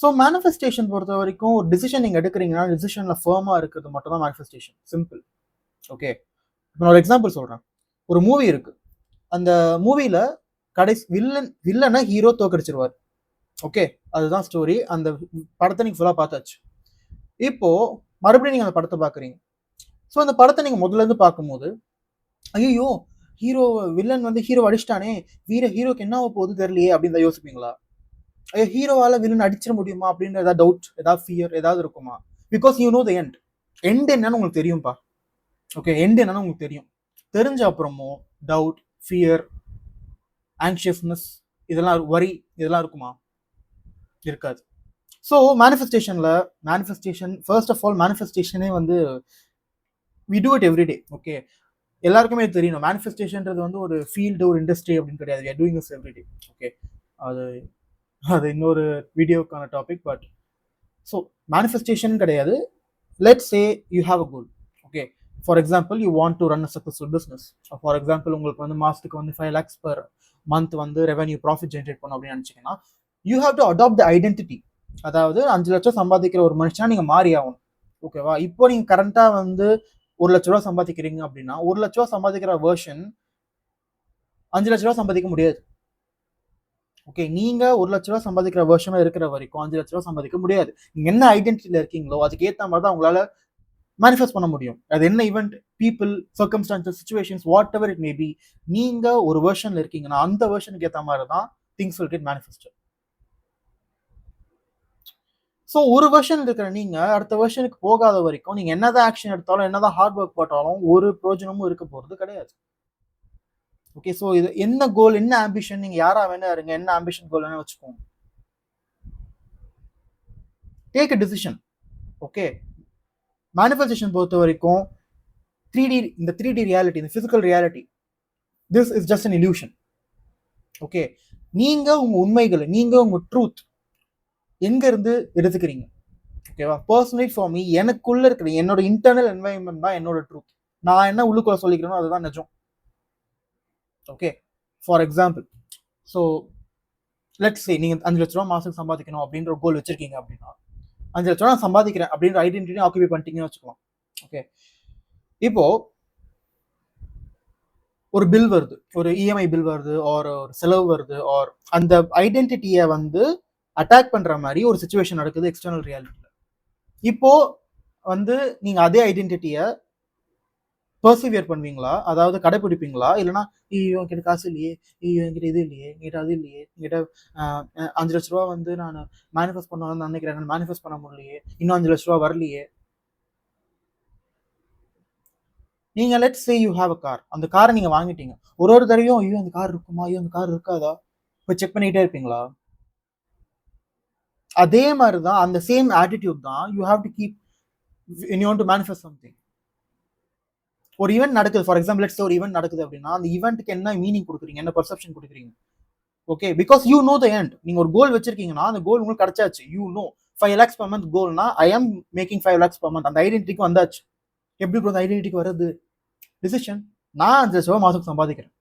So manifestation பொறுத்த வரைக்கும் ஒரு டிசிஷன் நீங்கள் எடுக்கிறீங்கன்னா டிசிஷனில் ஃபர்மாக இருக்கிறது மட்டும் தான் மேனிஃபெஸ்டேஷன். சிம்பிள். ஓகே, இப்போ நான் ஒரு எக்ஸாம்பிள் சொல்கிறேன். ஒரு மூவி இருக்கு. அந்த மூவியில் கடைசி வில்லனை ஹீரோ தோக்கடிச்சிருவார். ஓகே, அதுதான் ஸ்டோரி. அந்த படத்தை நீங்கள் ஃபுல்லாக பார்த்தாச்சு. இப்போ மறுபடியும் நீங்கள் அந்த படத்தை பார்க்குறீங்க. ஸோ அந்த படத்தை நீங்கள் முதல்ல இருந்து பார்க்கும்போது, ஐயோ ஹீரோ வில்லன் வந்து ஹீரோ அடிச்சிட்டானே, ஹீரோக்கு என்ன போகுது தெரியலையே அப்படின்னு தான் யோசிப்பீங்களா? ஐயோ ஹீரோவால வில்லன் அடிச்சிட முடியுமா அப்படின்னு ஏதாவது டவுட், ஏதாவது ஃபியர் ஏதாவது இருக்குமா? Because you know the end. End என்னன்னு உங்களுக்கு தெரியும்பா. ஓகே, எண்ட் என்னன்னு உங்களுக்கு தெரியும். தெரிஞ்ச அப்புறமும் டவுட், ஃபியர், ஆங்ஷியஸ்னஸ், இதெல்லாம் வரி, இதெல்லாம் இருக்குமா? இருக்காது. So manifestation first of all மேனிஃபெஸ்டேஷனே வந்து we do it every day. Okay, எல்லாருக்குமே தெரியணும் மேனிஃபெஸ்டேஷன்றது வந்து ஒரு ஃபீல்டு, ஒரு இண்டஸ்ட்ரி அப்படின்னு கிடையாது. We are doing this every day. Okay, அது இன்னொரு வீடியோக்கான டாபிக். பட் ஸோ மேனிஃபெஸ்டேஷன் கிடையாது. Let's say you have a goal. Okay, for example you want to run a successful business. For example உங்களுக்கு வந்து மாதத்துக்கு வந்து 5 lakhs per month வந்து revenue profit generate பண்ணணும் அப்படின்னு நினச்சிங்கன்னா you have to adapt the identity. அதாவது 5 லட்சம் சம்பாதிக்கிற ஒரு மனுஷனா நீங்கள் மாறி ஆகணும். ஓகேவா? இப்போ நீங்கள் கரண்ட்டாக வந்து 1 லட்ச ரூபா சம்பாதிக்கிறீங்க அப்படின்னா 1 லட்ச ரூபா சம்பாதிக்கிற வேர்ஷன் 5 லட்ச ரூபா சம்பாதிக்க முடியாது. ஓகே, நீங்க 1 லட்ச ரூபா சம்பாதிக்கிற வருஷமா இருக்கிற வரைக்கும் 5 லட்ச ரூபா சம்பாதிக்க முடியாது. நீங்க என்ன ஐடென்டிட்டியில இருக்கீங்களோ அதுக்கு ஏற்ற மாதிரி தான் உங்களால மேனிஃபெஸ்ட் பண்ண முடியும். அது என்ன event, people, circumstances, situations, what ever it may B, நீங்க ஒரு வெர்ஷன்ல இருக்கீங்கன்னா அந்த வெர்ஷனுக்கு ஏற்ற மாதிரி தான் things will get manifested. So ஒரு வெர்ஷன் இருக்கிற நீங்க அடுத்த வெர்ஷனுக்கு போகாத வரைக்கும் நீங்க என்னதான் ஆக்ஷன் எடுத்தாலும் என்னதான் ஹார்ட் ஒர்க் போட்டாலும் ஒரு பிரோஜனமும் இருக்க போறது கிடையாது. ஓகே, ஸோ இது என்ன கோல், என்ன ஆம்பிஷன், நீங்க யாரா வேணா இருங்க, என்ன ஆம்பிஷன் கோல் வேணா வச்சுக்கோங்க. Take a decision. Okay, manifestation பொறுத்த வரைக்கும் 3D, இந்த 3D ரியாலிட்டி, இந்த physical reality, this is just an illusion. Okay, நீங்க உங்க உண்மைகளை, நீங்க உங்க ட்ரூத் எங்க இருந்து எடுத்துக்கிறீங்க? ஓகேவா? பர்சனலி ஃபார் மீ, எனக்குள்ள இருக்கிற என்னோட இன்டர்னல் என்வாயன்மெண்ட் தான் என்னோட ட்ரூத். நான் என்ன உள்ளுக்குள்ள சொல்லிக்கிறேனோ அதுதான் நிஜம். Okay, for example, so let's say நீங்க 5 லட்ச ரூபா மாசம் சம்பாதிக்கணும் அப்படின்ற ஒரு கோல் வச்சிருக்கீங்க அப்படின்னா 5 லட்ச ரூபா சம்பாதிக்கிறேன் அப்படின்ற ஐடென்டிட்டி ஆக்குபை பண்ணிட்டீங்கன்னு வச்சுக்கலாம். ஓகே, இப்போ ஒரு பில் வருது, ஒரு இஎம்ஐ பில் வருது, ஒரு செலவு வருது, ஆர் அந்த ஐடென்டிட்டியை வந்து அட்டாக் பண்ற மாதிரி ஒரு சிச்சுவேஷன் நடக்குது எக்ஸ்டர்னல் ரியாலிட்டியில. இப்போ வந்து நீங்க அதே ஐடென்டிட்டியை பர்சிவியர் பண்ணுவீங்களா, அதாவது கடைபிடிப்பீங்களா? இல்லைன்னா ஐயோ என்கிட்ட காசு இல்லையே, ஐயோ என்கிட்ட இது இல்லையே, என்கிட்ட அது இல்லையே, என்கிட்ட 5 லட்ச ரூபா வந்து நான் மேனிஃபெஸ்ட் பண்ணணும்னு நினைக்கிறேன், மேனிஃபெஸ்ட் பண்ண முடியலையே, இன்னும் 5 லட்ச ரூபா வரலையே. நீங்க let's say you have a car. அந்த காரை நீங்க வாங்கிட்டீங்க. ஒரு தடவையும் ஐயோ அந்த கார் இருக்குமா, ஐயோ அந்த கார் இருக்காதா இப்போ செக் பண்ணிட்டே இருப்பீங்களா? அதே மாதிரி தான், அந்த சேம் ஆட்டிடியூட் தான் you have to keep when you want to manifest something. ஒரு ஈவெண்ட் நடக்குது, ஃபார் எக்ஸாம்பிள் லெட்ஸ் ஒரு ஈவெண்ட் நடக்குது அப்படின்னா அந்த ஈவெண்ட்டுக்கு என்ன மீனிங் கொடுக்குறீங்க, என்ன பர்செப்ஷன் கொடுக்குறீங்க? Okay, because you know the end. நீங்க ஒரு கோல் வச்சிருக்கீங்கன்னா அந்த கோல் உங்களுக்கு கிடைச்சாச்சு. You know 5 lakhs per month கோல்னா I am making 5 lakhs per month. அந்த ஐடென்டிட்டிக்கு வந்தாச்சு. எப்படி ப்ரோ அந்த ஐடென்டிட்டிக்கு வருது? டிசிஷன். நான் 5 லட்ச ரூபா மாசம் சம்பாதிக்கிறேன்.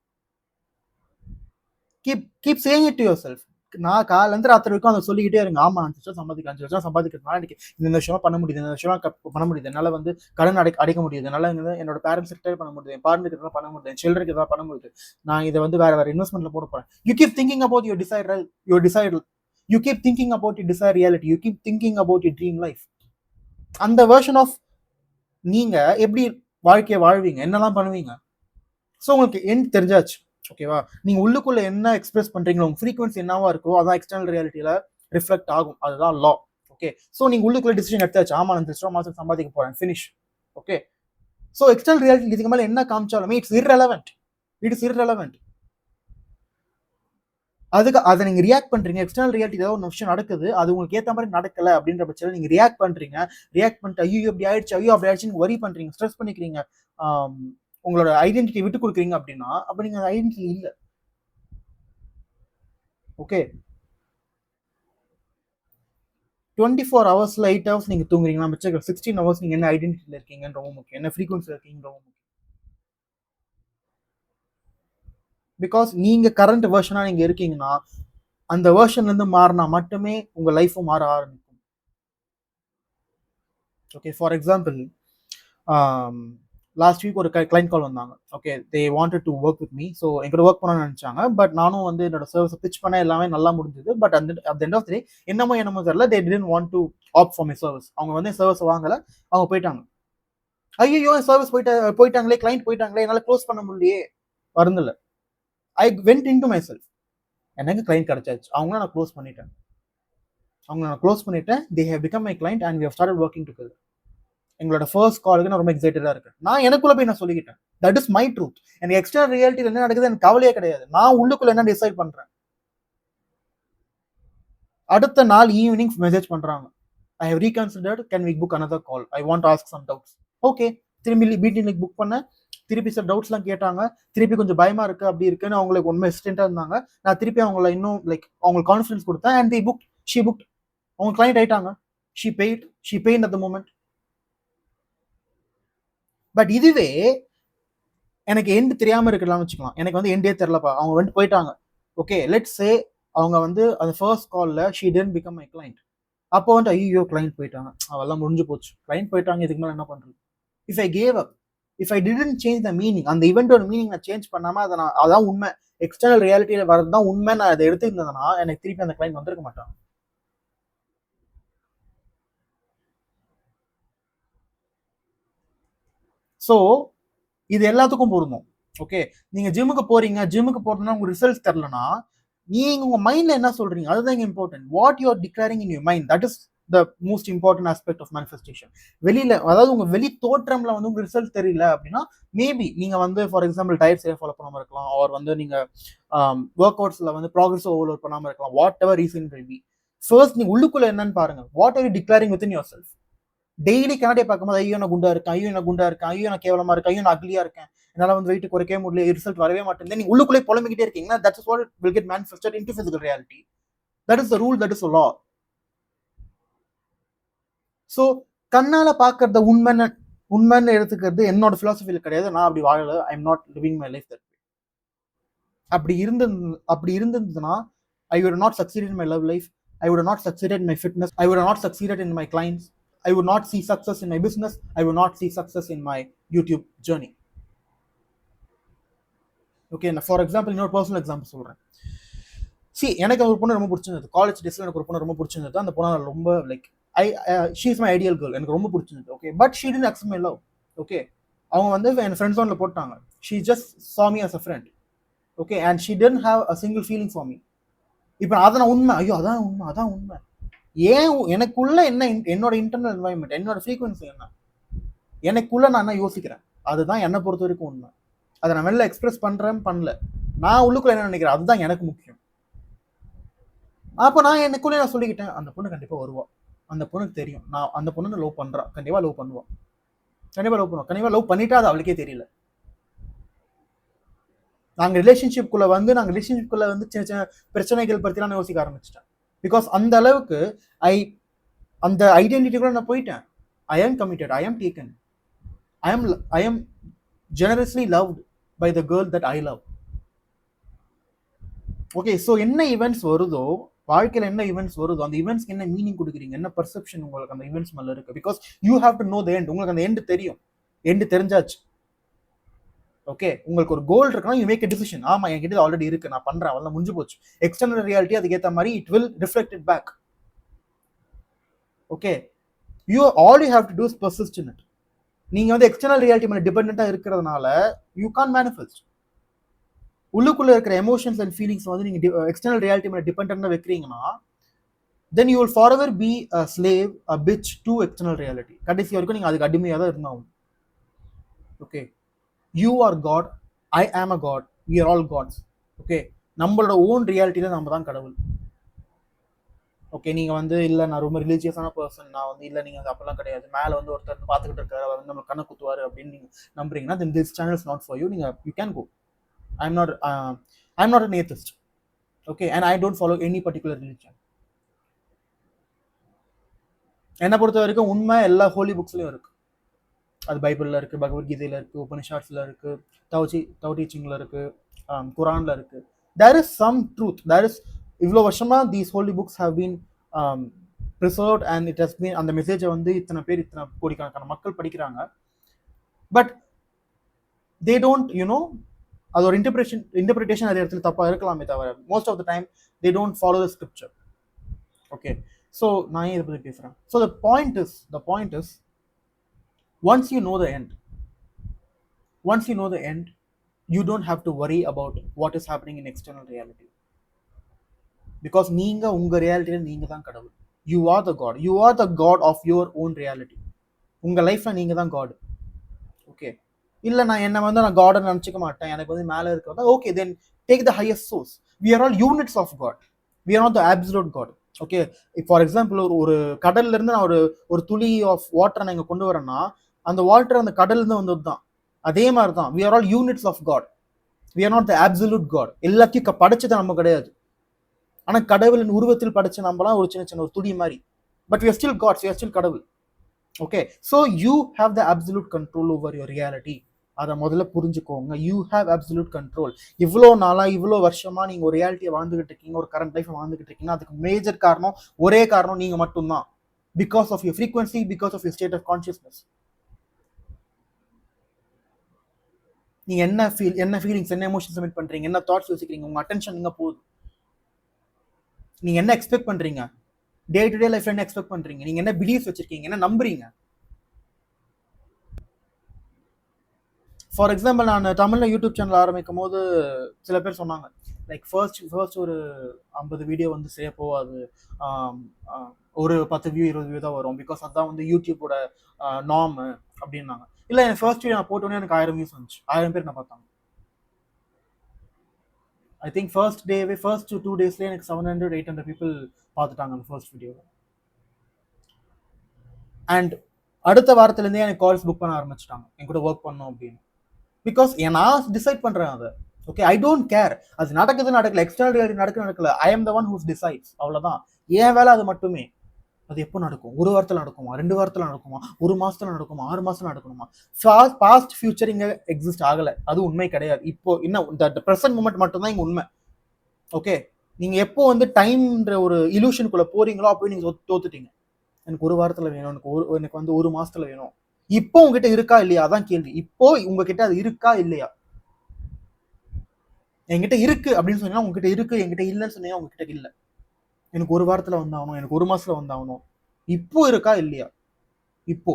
Keep saying it to yourself. நான் காலேருந்து ராத்திரி வரைக்கும் அதை சொல்லிக்கிட்டே இருங்க. ஆமா 5 லட்சம் சம்பாதிக்கிறேன், 5 லட்சம் சம்பாதிக்கிறதுனால எனக்கு இந்த விஷயமா பண்ண முடியுது, இந்த விஷயமா பண்ண முடியுது, என்னால வந்து கடன் அடைக்க முடியுது, என்னால என்னோட பேரண்ட்ஸ் ரிட்டையர் பண்ண முடியுது, என் பார்ட்னருக்கு இதெல்லாம் பண்ண முடியுது, என் சில்ட்ரனுக்கு இதெல்லாம் பண்ண முடியுது, நான் இதை வந்து வேற இன்வெஸ்ட்மெண்ட்ல போட போறேன். You keep thinking about your desire you keep thinking about your desire reality, you keep thinking about your dream life. அந்த வெர்ஷன் ஆஃப் நீங்க எப்படி வாழ்க்கையை வாழ்வீங்க, என்னெல்லாம் பண்ணுவீங்க. ஸோ உங்களுக்கு எண்ட் தெரிஞ்சாச்சு. ஓகேவா? நீங்க உள்ளுக்குள்ள என்ன எக்ஸ்பிரஸ் பண்றீங்களோ, உங்க ஃப்ரீக்வன்சி என்னவா இருக்கோ அதான் எக்ஸ்டர்னல் ரியாலிட்டியில ரிஃப்ளெக்ட் ஆகும். அதுதான் லா. ஓகே, ஸோ நீங்க உள்ளுக்குள்ள டிசிஷன் எடுத்தாச்சு. ஆமா நான் 5 லட்சம் மாசம் சம்பாதிக்க போறேன், finish. Okay, so external reality இதுக்கு மேல என்ன காமிச்சாலுமே இட்ஸ் இர்ரெலவென்ட். அதுக்கு அதை நீங்க ரியாக்ட் பண்றீங்க. எக்ஸ்டர்னல் ரியாலிட்டி ஏதாவது ஒரு விஷயம் நடக்குது, அது உங்களுக்கு ஏற்ற மாதிரி நடக்கல அப்படின்ற பட்சத்தில் நீங்க ரியாக்ட் பண்றீங்க. ரியாக்ட் பண்ணிட்டு ஐயோ இப்படி ஆயிடுச்சு, ஐயோ அப்படி ஆயிடுச்சுன்னு வரி பண்றீங்க, ஸ்ட்ரெஸ் பண்ணிக்கிறீங்க, உங்களோட ஐடென்டிட்டி விட்டு கொடுக்குறீங்க அப்படின்னா அப்ப நீங்க ஐடென்டிட்டி இல்லை. ஓகே, 24 ஹவர்ஸ்ல 8 ஹவர்ஸ் நீங்க தூங்குறீங்கன்னா மிச்சம் 16 ஹவர்ஸ் நீங்க என்ன ஐடென்டிட்டியில இருக்கீங்கன்னு ரொம்ப முக்கியம், என்ன ஃப்ரீக்வன்சில இருக்கீங்கன்னு ரொம்ப முக்கியம். பிகாஸ் நீங்க கரண்ட் வெர்ஷனா நீங்க இருக்கீங்கன்னா அந்த வேர்ஷன்ல இருந்து மாறினா மட்டுமே உங்க லைஃபும் மாற ஆரம்பிக்கும். Okay, for example, last week ஒரு கிளைண்ட் கால் வந்தாங்க. Okay, they wanted to work with me. So எங்கிட்ட ஒர்க் பண்ணணும்னு நினைச்சாங்க. பட் நானும் வந்து என்னோட சர்வீஸ் பிச் பண்ண எல்லாமே நல்லா முடிஞ்சது. பட் அந்த அட் எண்ட் ஆஃப் டே என்னமோ தெரியல, they didn't want to opt for my service. அவங்க வந்து சர்வீஸ் வாங்கல, அவங்க போயிட்டாங்க. ஐயோ, சர்வீஸ் போயிட்டாங்களே, கிளைண்ட் போயிட்டாங்களே, என்னால க்ளோஸ் பண்ண முடியலையே, வருந்தில்ல. I went in to myself. எனக்கு கிளைண்ட் கிடைச்சாச்சு, அவங்கள நான் க்ளோஸ் பண்ணிட்டேன். They have become my client and we have started working together. எங்களோட ஃபர்ஸ்ட் காலுக்கு நான் ரொம்ப எக்ஸைட்டடா இருக்கேன். நான் எனக்குள்ள போய் நான் சொல்லிக்கிட்டேன், தட் இஸ் மை ட்ரூத். எனக்கு எக்ஸ்டர்னல் ரியாலிட்டியில் என்ன நடக்குது எனக்கு கவலையே கிடையாது. நான் உள்ளுக்குள்ள என்ன டிசைட் பண்றேன். அடுத்த நாள் ஈவினிங் மெசேஜ் பண்றாங்க, I have reconsidered, can we book another call, I want ask some doubts. Okay, திரும்பி மீட்டிங் புக் பண்ண, திருப்பி சார் டவுட்ஸ்லாம் கேட்டாங்க. திருப்பி கொஞ்சம் பயமா இருக்கு அப்படி இருக்குன்னு அவங்களுக்கு உண்மை ஹெசிடென்ட்டா இருந்தாங்க. நான் திருப்பி அவங்கள இன்னும் லைக் அவங்களுக்கு கான்ஃபிடன்ஸ் கொடுத்தேன். அண்ட் ஷி புக், அவங்க கிளைண்ட் ஆயிட்டாங்க. She paid at the moment. But இதுவே எனக்கு எண்டு தெரியாம இருக்கலாம்னு வச்சுக்கலாம். எனக்கு வந்து எண்டே தெரியலப்பா, அவங்க வந்து போயிட்டாங்க. ஓகே, லெட்ஸ் சே அவங்க வந்து அந்த ஃபர்ஸ்ட் கால்ல she didn't become my client. அப்போ வந்து ஐயோ கிளைண்ட் போயிட்டாங்க, அவெல்லாம் முடிஞ்சு போச்சு, கிளைண்ட் போயிட்டாங்க, இதுக்கு மேலே என்ன பண்றது? If I gave up, if I didn't change the meaning, அந்த இவெண்டோட மீனிங் நான் சேஞ்ச் பண்ணாம அதை நான் அதான் உண்மை, எக்ஸ்டர்னல் ரியாலிட்டியில வரதுதான் உண்மை, நான் அதை எடுத்துருந்தேன்னா எனக்கு திருப்பி அந்த கிளைண்ட் வந்திருக்க மாட்டாங்க. ஸோ இது எல்லாத்துக்கும் பொருந்தும். ஓகே, நீங்க ஜிம்முக்கு போறீங்க, ஜிம்முக்கு போறதுனா உங்க ரிசல்ட்ஸ் தெரியலனா நீங்க உங்க மைண்ட்ல என்ன சொல்றீங்க, அதுதான் important. What you are declaring in your mind, that is the most important aspect of manifestation. வெளியில, அதாவது உங்க வெளி தோற்றம்ல வந்து உங்க ரிசல்ட் தெரியல அப்படின்னா மேபி நீங்க வந்து ஃபார் எக்ஸாம்பிள் டயட் சரியா ஃபாலோ பண்ணாம இருக்கலாம், ஆர் வந்து நீங்க ஒர்க் அவுட்ஸ்ல வந்து ப்ராக்ரஸ் ஓவர்லோட் பண்ணாம இருக்கலாம். What ever reason will be, first நீங்க உள்ளுக்குள்ள என்னன்னு பாருங்க. What are you declaring with in your self? Daily கண்ணாடியை பார்க்கும்போது ஐயோ நான் குண்டா இருக்கேன், ஐயோ நான் குண்டா இருக்கேன், ஐயோ நான் கேவலமா இருக்கேன், ஐயோ நான் அக்லியா இருக்கேன், என்னால வந்து வெயிட் குறைக்கவே முடியல, ரிசல்ட் வரவே மாட்டேங்குது, நீங்க உள்ளுக்குள்ளே புலம்பிக்கிட்டே இருக்கீங்கன்னா that is what will get manifested into physical reality. That is the rule, that is the law. So கண்ணால பாக்குறத உண்மைன்னு எடுத்துக்கிறது என்னோட பிலாசபியில கிடையாது. நான் அப்படி வாழல. I am not living my life that way. அப்படி இருந்ததுன்னா I would not succeed in my love life, I would not succeeded in my fitness, I would not succeeded in my clients, I would not see success in my business, I would not see success in my YouTube journey. Okay, நான் for example இன்னொரு personal example சொல்றேன். C, எனக்கு ஒரு பொண்ணு ரொம்ப பிடிச்சிருந்தது. College டேஸ்ல எனக்கு ஒரு பொண்ணு ரொம்ப பிடிச்சிருந்தது. அந்த பொண்ணு ரொம்ப like she is my ideal girl, எனக்கு ரொம்ப பிடிச்சிருந்தது. Okay, but she didn't accept my love. Okay, அவங்க வந்து என் ஃப்ரெண்ட் ஜோன்ல போட்டாங்க. She just saw me as a friend. Okay, and she didn't have a single feeling for me. இப்போ அதான் உண்மை, ஐயோ அதான் உண்மை. ஏன் எனக்குள்ள என்ன, என்னோட இன்டர்னல் என்வாயன்மெண்ட், என்னோட ஃப்ரீக்வன்சி என்ன, எனக்குள்ள நான் என்ன யோசிக்கிறேன், அதுதான் என்னை பொறுத்த வரைக்கும் உண்மை. அதை நான் வெளில எக்ஸ்பிரஸ் பண்றேன் பண்ணல, நான் உள்ளுக்குள்ள என்ன நினைக்கிறேன் அதுதான் எனக்கு முக்கியம். அப்போ நான் எனக்குள்ளே நான் சொல்லிக்கிட்டேன், அந்த பொண்ணு கண்டிப்பா வருவா, அந்த பொண்ணுக்கு தெரியும் நான் அந்த பொண்ணு லவ் பண்றா, கண்டிப்பா லவ் பண்ணுவான், கண்டிப்பா லவ் பண்ணிட்டா அது அவளுக்கே தெரியல. நாங்கள் ரிலேஷன்ஷிப்குள்ள வந்து சின்ன சின்ன பிரச்சனைகள் பற்றிலாம் நான் யோசிக்க ஆரம்பிச்சிட்டேன். பிகாஸ் அந்த அளவுக்கு அந்த ஐடென்டிட்டிக்குள்ள நான் போயிட்டேன். ஐ ஆம் committed, I am taken, I am generously loved by the girl that I love. Okay, so என்ன ஈவெண்ட்ஸ் வருதோ, வாழ்க்கையில் என்ன ஈவெண்ட்ஸ் வருதோ, அந்த ஈவெண்ட்ஸ்க்கு என்ன மீனிங் கொடுக்குறீங்க, என்ன பர்செப்ஷன் உங்களுக்கு அந்த ஈவெண்ட்ஸ் மேல இருக்கு. Because you have to know the end. உங்களுக்கு அந்த எண்ட் தெரியும், எண்ட் தெரிஞ்சாச்சு. ஓகே, உங்களுக்கு ஒரு கோல் இருக்குன்னா யூ மேக் எ டிசிஷன். ஆமா, என்கிட்ட ஆல்ரெடி இருக்கு, நான் பண்றேன், அவ்வளோ முடிஞ்சு போச்சு. எக்ஸ்டர்னல் ரியாலிட்டி அதுக்கு ஏற்ற மாதிரி it will reflect it back. Okay, all you have to do is persist in it. நீங்க வந்து எக்ஸ்டர்னல் ரியாலிட்டி மேல டிபெண்டா இருக்கிறதுனால யூ கான் மேனிஃபெஸ்ட். உள்ளுக்குள்ள இருக்கிற எமோஷன்ஸ் அண்ட் ஃபீலிங்ஸ் வந்து நீங்க எக்ஸ்டர்னல் ரியாலிட்டி மேல டிபெண்டா வைக்கிறீங்கன்னா then you will forever be a slave, a bitch to external reality. கடைசி வரைக்கும் நீங்க அதுக்கு அடிமையா தான் இருந்தாகும். Okay, you are God, I am a God, we are all gods. Okay, நம்மளோட ஓன் ரியாலிட்டியில நம்ம தான் கடவுள். ஓகே, நீங்க வந்து இல்ல நான் ரொம்ப ரிலீஜியஸான பர்சன், நான் வந்து இல்ல நீங்க அப்பெல்லாம் கிடையாது, மேல வந்து ஒருத்தர் பார்த்துக்கிட்டு இருக்காரு, அவர் வந்து நம்ம கண்ணை குத்துவாரு அப்படின்னு நீங்க நம்புறீங்கன்னா then this channel is not for you. நீங்க you can go. I'm not an atheist. Okay, and I don't follow any particular religion. என்னை பொறுத்த வரைக்கும் உண்மை எல்லா ஹோலி புக்ஸ்லயும் இருக்கு. அது பைபிள்ல இருக்கு, பகவத்கீதையில இருக்கு, உபனிஷாட்ஸ்ல இருக்கு, தவ டீச்சிங்ல இருக்கு, குரான்ல இருக்கு. There is some truth. இவ்வளோ வருஷமா these holy books have been preserved and it has been, அந்த மெசேஜை வந்து இத்தனை பேர் இத்தனை கோடிக்கணக்கான மக்கள் படிக்கிறாங்க. பட் தே டோன்ட் யூனோ, அது ஒரு இன்டர்பிரிட்டேஷன் அது இடத்துல தப்பாக இருக்கலாமே தவிர most of the time they don't follow the scripture. Okay, so நான் இதை பற்றி பேசுகிறேன். So the point is once you know the end, you don't have to worry about what is happening in external reality, because நீங்க உங்க ரியாலிட்டியில நீங்க தான் கடவுள். you are the god of your own reality. உங்க லைஃப்ல நீங்க தான் காட். ஓகே, இல்ல நான் என்ன வந்து நான் காட் நினைச்சுக்க மாட்டேன், எனக்கு வந்து மேல இருக்கிறதா, okay, then take the highest source. we are all units of god, we are not the absolute god. Okay, for example ஒரு கடல்ல இருந்து நான் ஒரு துளி ஆஃப் வாட்டரை நான் இங்க கொண்டு வரேன்னா அந்த வாட்டர் அந்த கடல்ல இருந்து வந்தது தான். அதே மாதிரி தான் we are all units of god, we are not the absolute god. எல்லாத்தையும் படைச்சது நம்ம கிடையாது. ஆனா கடவுளின் உருவத்தில் படைச்ச நம்மலாம் ஒரு சின்ன ஒரு துளி மாதிரி. But we are still gods, we are still கடவுள். Okay, so you have the absolute control over your reality. அதை முதல்ல புரிஞ்சுக்கோங்க. you have absolute control. இவ்வளோ நாளா இவ்வளோ வருஷமா நீங்க ஒரு ரியாலிட்டியை வாழ்ந்துகிட்டு இருக்கீங்க, ஒரு கரண்ட் லைஃப் வாழ்ந்துகிட்டு இருக்கீங்க. அதுக்கு மேஜர் காரணம், ஒரே காரணம் நீங்க மட்டும்தான். Because of your frequency, because of your state of consciousness. நீங்க என்ன ஃபீலிங்ஸ், என்ன எமோஷன்ஸ் சப்மிட் பண்றீங்க, என்ன தாட்ஸ் யோசிக்கிறீங்க, உங்க அட்டென்ஷன் எங்க போகுது, நீங்க என்ன எக்ஸ்பெக்ட் பண்றீங்க, டே டு டே லைஃப்ல என்ன எக்ஸ்பெக்ட் பண்றீங்க, நீங்க என்ன பிலீஃப் வச்சிருக்கீங்க, என்ன நம்புறீங்க. ஃபார் எக்ஸாம்பிள், நான் தமிழ்ல யூடியூப் சேனல் ஆரம்பிக்கும் போது சில பேர் சொன்னாங்க, லைக் ஃபர்ஸ்ட் ஒரு 50 வீடியோ வந்து சரியா போகாது, ஒரு 10 வியூ 20 வியூ தான் வரும், பிகாஸ் அதுதான் வந்து யூடியூபோட நார்ம் அப்படின்னாங்க. இல்லை, எனக்கு ஃபர்ஸ்ட் வீடியோ நான் போட்டோன்னே எனக்கு 1000 வியூஸ் வந்துச்சு, 1000 பேர் நான் பார்த்தாங்க. ஐ திங்க் ஃபர்ஸ்ட் 2 டேஸ்லேயே எனக்கு 700-800 பீப்புள் பார்த்துட்டாங்க அந்த ஃபர்ஸ்ட் வீடியோ. அண்ட் அடுத்த வாரத்துலேருந்தே எனக்கு கால்ஸ் புக் பண்ண ஆரம்பிச்சிட்டாங்க, என் கூட ஒர்க் பண்ணோம் அப்படின்னு. பிகாஸ் நான் டிசைட் பண்றேன் அதை. ஓகே, ஐ டோன்ட் கேர் அது நடக்கல, எக்ஸ்டர்னல் ரியாலிட்டி நடக்கல. I am the one who's decides. அவ்வளவுதான் என் வேலை, அது மட்டுமே. அது எப்போ நடக்கும்? ஒரு வாரத்தில் நடக்குமா, 2 வாரத்தில் நடக்குமா, 1 மாசத்துல நடக்குமா, 6 மாசத்துல நடக்கணுமா? பாஸ்ட் ஃபியூச்சர் இங்க எக்ஸிஸ்ட் ஆகல, அது உண்மை கிடையாது. இப்போ இன்னும் இந்த பிரசன்ட் மூமெண்ட் மட்டும் தான் இங்க உண்மை. ஓகே, நீங்க எப்போ வந்து டைம்ன்ற ஒரு இலூஷனுக்குள்ள போறீங்களோ அப்போ நீங்க தோத்துட்டீங்க. எனக்கு 1 வாரத்துல வேணும், எனக்கு வந்து 1 மாசத்துல வேணும். இப்போ உங்ககிட்ட இருக்கா இல்லையா, அதான் கேள்வி. இப்போ உங்ககிட்ட அது இருக்கா இல்லையா? என்கிட்ட இருக்கு அப்படின்னு சொன்னீங்கன்னா உங்ககிட்ட இருக்கு, என்கிட்ட இல்லைன்னு சொன்னீங்கன்னா உங்ககிட்ட இல்லை. எனக்கு 1 வாரத்துல வந்தாகணும், எனக்கு 1 மாசத்துல வந்தாகணும். இப்போ இருக்கா இல்லையா? இப்போ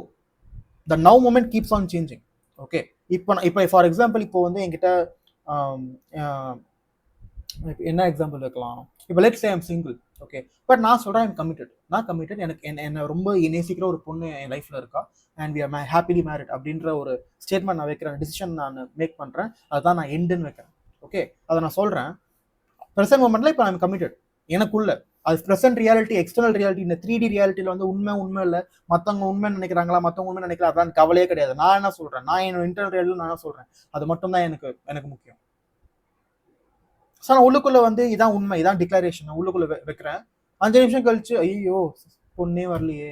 the now moment keeps on changing. Okay, இப்போ ஃபார் எக்ஸாம்பிள், இப்போ வந்து என்கிட்ட என்ன எக்ஸாம்பிள் வைக்கலாம்? இப்போ let's say I am single. Okay, but நான் சொல்றேன் ஐம் கமிட்டட். நான் கமிட்டட். எனக்கு என்ன ரொம்ப நேசிக்கிற ஒரு பொண்ணு என் லைஃப்ல இருக்கா, and we are happily married அப்படின்ற ஒரு ஸ்டேட்மெண்ட் நான் வைக்கிறேன், டிசிஷன் நான் மேக் பண்றேன். அதுதான் நான் எண்டுன்னு வைக்கிறேன். ஓகே, அதை நான் சொல்றேன். ப்ரெசென்ட் மூமெண்ட்ல இப்போ ஐம் கமிட்டட். எனக்குள்ள அது ப்ரெசென்ட் ரியாலிட்டி, எக்ஸ்டர்னல் ரியாலிட்டி, இந்த 3D ரியாலிட்டியில வந்து உண்மை இல்லை, மற்றவங்க உண்மை நினைக்கிறாங்களா, மற்றவங்க உண்மை நினைக்கிறா, அதான் கவலையே கிடையாது. நான் என்ன சொல்றேன், நான் என்னோட இன்டர்னல் ரியாலிட்டி நான் சொல்றேன், அது மட்டும் தான் எனக்கு முக்கியம். ஸோ நான் உள்ளுக்குள்ள வந்து இதான் உண்மை, இதான் டிக்ளரேஷன் உள்ளுக்குள்ள வைக்கிறேன். 5 நிமிஷம் கழிச்சு, ஐயோ பொண்ணே வரலையே,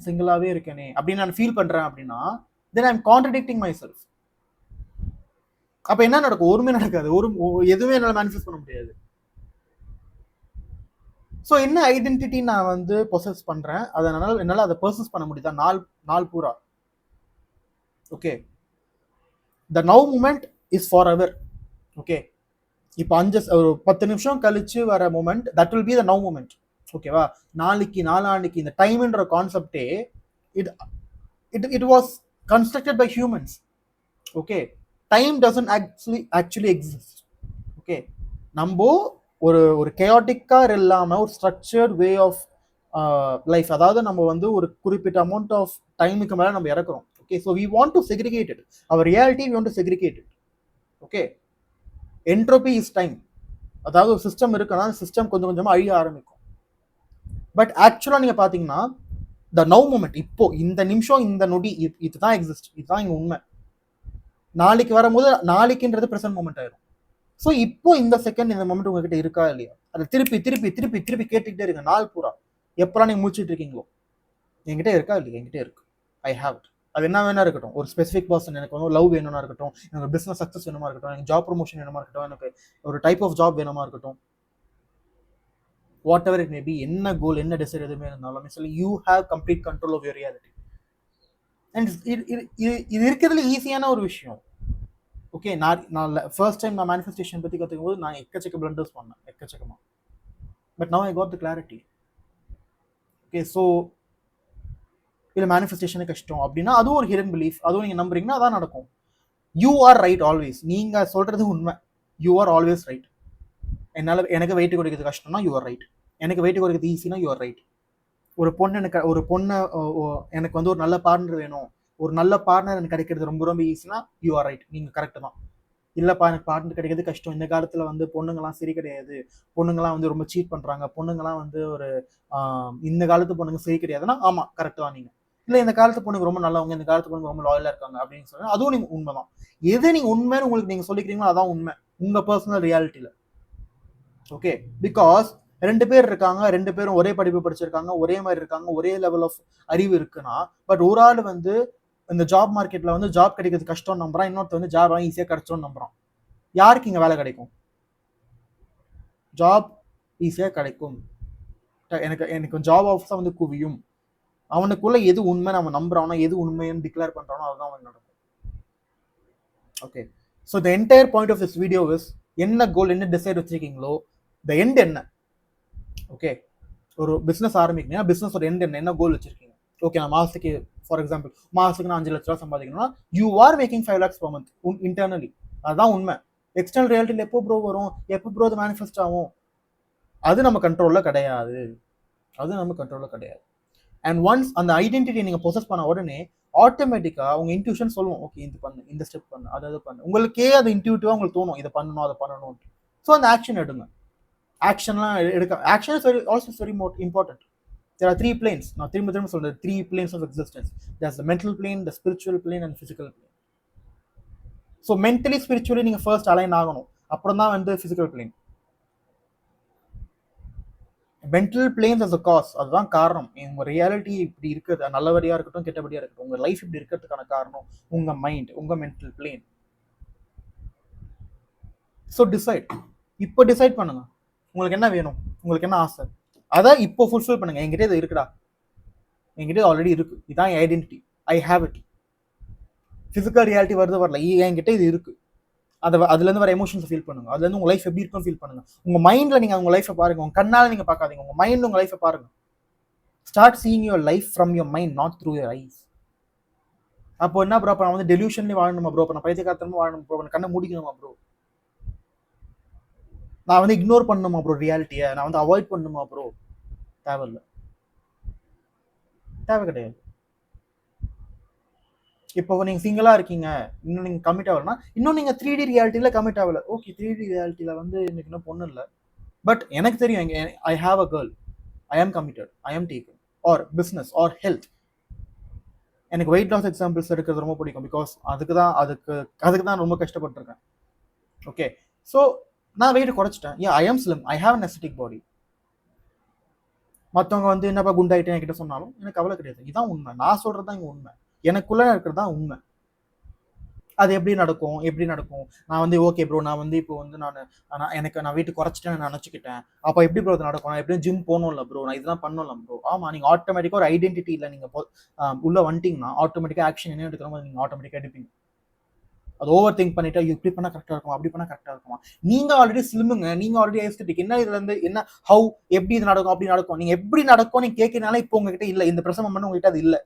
சிங்கிளாவே இருக்கேனே அப்படின்னு நான் ஃபீல் பண்றேன் அப்படின்னா, then I am contradicting myself. அப்ப என்ன நடக்கும்? ஒருமே நடக்காது, எதுவுமே என்னால மேனிஃபெஸ்ட் பண்ண முடியாது. ஸோ என்ன ஐடென்டிட்டி நான் வந்து பொசஸ் பண்றேன், அதனால என்னால் அதை பர்சஸ் பண்ண முடியுதா நாள் பூரா? Okay, the now moment is forever. Okay, இப்போ ஒரு 10 நிமிஷம் கழிச்சு வர moment, that will be the now moment. ஓகேவா? நாளைக்கு, நாளான்னைக்கு, இந்த டைம்ன்ற கான்செப்டே it was constructed by humans. Okay, time doesn't actually exist. Okay, நம்ம ஒரு கேயாட்டிக்கா இல்லாம ஒரு ஸ்ட்ரக்சர்ட் வே ஆஃப் லைஃப், அதாவது நம்ம வந்து ஒரு குறிப்பிட்ட அமௌண்ட் ஆஃப் டைமுக்கு மேல நம்ம இறக்குறோம். Okay, so we want to segregate it, our reality we want to segregate it. Okay, entropy is time. அதாவது ஒரு சிஸ்டம் இருக்குன்னா சிஸ்டம் கொஞ்சம் கொஞ்சமா அழிய ஆரம்பிக்கும். பட் ஆக்சுவலா நீங்க பாத்தீங்கன்னா த நவ் மூமெண்ட், இப்போ இந்த நிமிஷம், இந்த நொடி, இதுதான் எக்ஸிஸ்ட், இதுதான் இங்க உண்மை. நாளைக்கு வரும்போது நாளைக்குன்றது பிரசன்ட் மூமெண்ட் ஆயிரும். ஸோ இப்போ இந்த செகண்ட், இந்த மூமெண்ட் உங்ககிட்ட இருக்கா இல்லையா, அதை திருப்பி திருப்பி திருப்பி திருப்பி கேட்டுக்கிட்டே இருங்க நாள் பூரா. எப்பெல்லாம் நீங்க முடிச்சுட்டு இருக்கீங்களோ, என்கிட்ட இருக்கா இல்லையா? என்கிட்ட இருக்கு, ஐ ஹாவ் இட். அது என்ன வேணா இருக்கட்டும், ஒரு ஸ்பெசிஃபிக் பர்சன், எனக்கு வந்து லவ் வேணும்னா இருக்கட்டும், எனக்கு பிசினஸ் சக்ஸஸ் வேணுமா இருக்கட்டும், எனக்கு ஜாப் ப்ரொமோஷன் வேணுமா இருக்கட்டும், எனக்கு ஒரு டைப் ஆஃப் ஜாப் வேணுமா இருக்கட்டும், whatever it may be, என்ன கோல் என்ன டிசைட் எதுவுமே இருந்தாலும் சொல்லி you have complete control of your reality. And இது இருக்கிறதுல ஈஸியான ஒரு விஷயம். ஓகே, நான் ஃபர்ஸ்ட் டைம் நான் மேனிஃபெஸ்டேஷன் பற்றி கற்றுக்கும் போது நான் எக்கச்சக்க பிளண்டர்ஸ் பண்ணேன், எக்கச்சக்கமாக. But now I got the clarity. Okay, so இல்லை மேனிஃபெஸ்டேஷனே கஷ்டம் அப்படின்னா அதுவும் ஒரு ஹிடன் பிலீஃப், அதுவும் நீங்கள் நம்புறீங்கன்னா அதான் நடக்கும். You are right always. நீங்கள் சொல்கிறது உண்மை. You are always right. எனக்கு வெயிட் குறைக்கிறது கஷ்டம்னா யூ ஆர் ரைட். எனக்கு வெயிட் குறைக்கிறது ஈஸினா யூ ஆர் ரைட். ஒரு பொண்ணை எனக்கு வந்து ஒரு நல்ல பார்ட்னர் வேணும், ஒரு நல்ல பார்ட்னர் எனக்கு கிடைக்கிறது ரொம்ப ரொம்ப ஈஸினா யூ ஆர் ரைட். நீங்கள் கரெக்டு தான். இல்லைப்பா எனக்கு பார்ட்னர் கிடைக்கிறது கஷ்டம், இந்த காலத்தில் வந்து பொண்ணுங்களாம் சரி கிடையாது, பொண்ணுங்களாம் வந்து ரொம்ப சீட் பண்ணுறாங்க, பொண்ணுங்களாம் வந்து ஒரு இந்த காலத்து பொண்ணுங்க சரி கிடையாதுன்னா ஆமாம் கரெக்டு தான் நீங்கள். இல்லை இந்த காலத்து பொண்ணுங்க ரொம்ப நல்லவங்க, இந்த காலத்து பொண்ணுங்க ரொம்ப லாயலாக இருக்காங்க அப்படின்னு சொன்னா அதுவும் நீங்கள் உண்மை தான். எது நீங்கள் உண்மைன்னு உங்களுக்கு நீங்கள் சொல்லிக்கிறீங்களோ அதான் உண்மை உங்கள் பர்சனல் ரியாலிட்டியில். ஓகே, பிகாஸ் 2 பேர் இருக்காங்க, 2 பேரும் ஒரே படிப்பு படிச்சிருக்காங்க, ஒரே மாதிரி இருக்காங்க, ஒரே லெவல் ஆஃப் அறிவு இருக்குன்னா, பட் ஒரு ஆள் வந்து இந்த ஜாப் மார்க்கெட்ல வந்து ஜாப் கிடைக்கிறது கஷ்டம் நம்புறான், இன்னொருத்த வந்து ஜாப் ஈஸியாக கிடைச்சோன்னு நம்புறான். யாருக்கு இங்க வேலை கிடைக்கும்? ஜாப் ஈஸியாக கிடைக்கும், எனக்கு ஜாப் ஆஃபர்ஸாக வந்து குவியும். அவனுக்குள்ள எது உண்மை அவன் நம்புறானோ, எது உண்மைன்னு டிக்ளேர் பண்றானோ அதுதான் அவன் நடக்கும். Okay, so the entire point of this video is, என்ன கோல் என்ன டிசைட் வச்சிருக்கீங்களோ த எண்ட் என்ன. ஓகே, ஒரு பிஸ்னஸ் ஆரம்பிக்கணும், பிஸ்னஸ் ஒரு எண்ட் என்ன கோல் வச்சிருக்கீங்க? ஓகே, நான் மாதத்துக்கு ஃபார் எக்ஸாம்பிள் மாதத்துக்கு நான் 5 லட்ச ரூபா சம்பாதிக்கணும்னா you are making 5 lakhs per month internally. அதுதான் உண்மை. எக்ஸ்டர்னல் ரியாலிட்டியில் எப்போ ப்ரோ வரும், எப்போ ப்ரோ அது மேனிஃபெஸ்ட் ஆகும், அது நம்ம கண்ட்ரோலில் கிடையாது. அண்ட் ஒன்ஸ் அந்த ஐடென்டிட்டி நீங்கள் ப்ரொசஸ் பண்ண உடனே ஆட்டோமேட்டிக்காக உங்கள் இன்ட்யூஷன் சொல்லுவோம், ஓகே இது பண்ணு, இந்த ஸ்டெப் பண்ணு, அதாவது பண்ணு. உங்களுக்கே அது இன்ட்யூட்டிவாக உங்களுக்கு தோணும் இதை பண்ணணும் அதை பண்ணணும். ஸோ அந்த ஆக்ஷன் எடுங்க. ஆக்ஷன்லாம் எடுக்க action is also very important. There are 3 planes. நான் திரும்ப சொல்றேன், 3 planes of existence. There's the mental plane, the spiritual plane and physical plane. So mentally spiritually நீங்க first align ஆகணும், அப்புறம் தான் வந்து physical plane. mental planes as a cause, அதுதான் காரணம். உங்க ரியாலிட்டி இப்படி இருக்குது, நல்லபடியா இருக்கட்டும் கெட்டபடியா இருக்கட்டும், உங்க லைஃப் இப்படி இருக்கிறதுக்கான காரணம் உங்க மைண்ட், உங்க mental plane. So decide. இப்போ டிசைட் பண்ணுங்க, உங்களுக்கு என்ன வேணும், உங்களுக்கு என்ன ஆசை, அதை இப்போ ஃபுல்ஃபில் பண்ணுங்க. என்கிட்ட இது இருக்குடா, என்கிட்ட ஆல்ரெடி இருக்கு, இதான் identity, I have it. Physical reality வருது வரல, என்கிட்ட இது இருக்கு. அதுலேருந்து வர எமோஷன்ஸை ஃபீல் பண்ணுங்க, அதுலேருந்து உங்க லைஃப் எப்படி இருக்குன்னு ஃபீல் பண்ணுங்க. உங்க மைண்ட்ல நீங்க உங்க லைஃபை பாருங்க, உங்க கண்ணால நீங்க பார்க்காதீங்க, உங்க மைண்ட் உங்க லைஃபை பாருங்க. Start seeing your life from your mind, not through your eyes. அப்போ என்ன ப்ரோ, நான் வந்து டெலியூஷன்லேயே வாழணுமா ப்ரோ, நான் பைத்தியக்காரத்தனமா வாழணும் ப்ரோ, கண்ணை முடிக்கணுமா ப்ரோ, நான் வந்து இக்னோர் பண்ணணுமா ப்ரோ ரியாலிட்டியை, நான் வந்து அவாய்ட் பண்ணணுமா ப்ரோ? தேவையில்லை, தேவை கிடையாது. இப்போ நீங்க சிங்கிளா இருக்கீங்க, இன்னும் நீங்க கமிட் ஆகலன்னா, இன்னும் நீங்க 3D ரியாலிட்டியில கமிட் ஆகல. ஓகே, 3D ரியாலிட்டியில வந்து எனக்கு இன்னும் பொண்ணு இல்லை, பட் எனக்கு தெரியும் ஐ ஹாவ் அ கேர்ள், ஐ ஆம் committed, I am taken. Or business or health. எனக்கு வெயிட் லாஸ் எக்ஸாம்பிள்ஸ் எடுக்கிறது ரொம்ப பிடிக்கும், பிகாஸ் அதுக்கு தான் ரொம்ப கஷ்டப்பட்டிருக்கேன். ஓகே, ஸோ நான் வெயிட் குறைச்சிட்டேன், I am slim, I have an aesthetic body. மற்றவங்க வந்து என்னப்பா குண்டாயிட்டேன் என்கிட்ட சொன்னாலும் எனக்கு கவலை கிடையாது. இதான் உண்மை, நான் சொல்றது தான் இங்கே உண்மை, எனக்குள்ள இருக்கிறது தான் உண்மை. அது எப்படி நடக்கும்? நான் வந்து ஓகே ப்ரோ, நான் வந்து இப்போ வந்து நான் வெயிட் குறைச்சிட்டேன் நான் நினச்சிக்கிட்டேன், அப்போ எப்படி ப்ரோ அது நடக்கும்? நான் எப்படியும் ஜிம் போகணும்ல ப்ரோ, நான் இதெல்லாம் பண்ணல ப்ரோ. ஆமாம், நீங்கள் ஆட்டோமேட்டிக்காக ஒரு ஐடென்டிட்டி இல்லை, நீங்கள் உள்ள வந்துட்டீங்கன்னா ஆட்டோமேட்டிக்காக ஆக்ஷன் என்ன எடுக்கிறோமோ நீங்கள் ஆட்டோமேட்டிக்காக எடுப்பீங்க. அது ஓவர் திங்க் பண்ணிட்டா இப்படி பண்ணா கரெக்டாக இருக்கும், அப்படி பண்ணா கரெக்டாக இருக்குமா? நீங்க ஆல்ரெடி ஸ்லிம்முங்க, நீங்க ஆல்ரெடி எஸ்தெட்டிக், என்ன இதுல இருந்து என்ன ஹவு எப்படி இது நடக்கும் அப்படி நடக்கும், நீங்க எப்படி நடக்கும் நீங்க கேட்கறதுனால இப்போ உங்ககிட்ட இல்லை, இந்த பிரசவம் பண்ண உங்ககிட்ட அது இல்லை.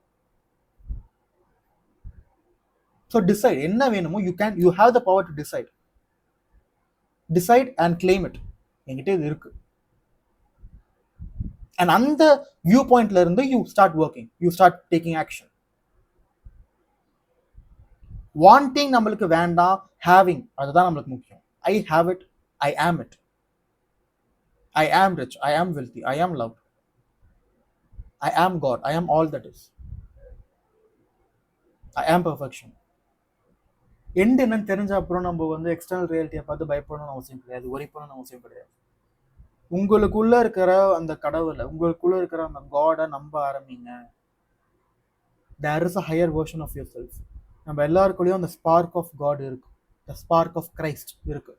ஸோ டிசைட் என்ன வேணுமோ, you have the power to decide and claim it. என்கிட்ட இது இருக்கு. அண்ட் அந்த வியூ பாயிண்ட்ல இருந்து you start working, you start taking action. Wanting நம்மளுக்கு வேண்டாம், ஹேவிங் அதுதான் நம்மளுக்கு முக்கியம். ஐ ஹேவ் இட், ஐ ஆம் இட், ஐ ஆம் ரிச், ஐ ஆம் வெல்தி, ஐ ஆம் லவ், ஐ ஆம் காட், ஐ ஆம் ஆல் தட் இஸ், ஐ ஆம் பெர்ஃபெக்ஷன். எண்ட் என்னன்னு தெரிஞ்ச அப்புறம் நம்ம வந்து எக்ஸ்டர்னல் ரியாலிட்டியை பார்த்து பயப்படணும்னு அவசியம் கிடையாது, ஒரி பண்ணணும்னு அவசியம் கிடையாது. உங்களுக்குள்ள இருக்கிற அந்த கடவுளை, உங்களுக்குள்ள இருக்கிற அந்த காடை நம்ப ஆரம்பிங்க. There is a higher version of yourself. நம்ம எல்லாருக்குள்ளேயும் அந்த ஸ்பார்க் ஆஃப் காட் இருக்கு, த ஸ்பார்க் ஆஃப் கிரைஸ்ட் இருக்கு.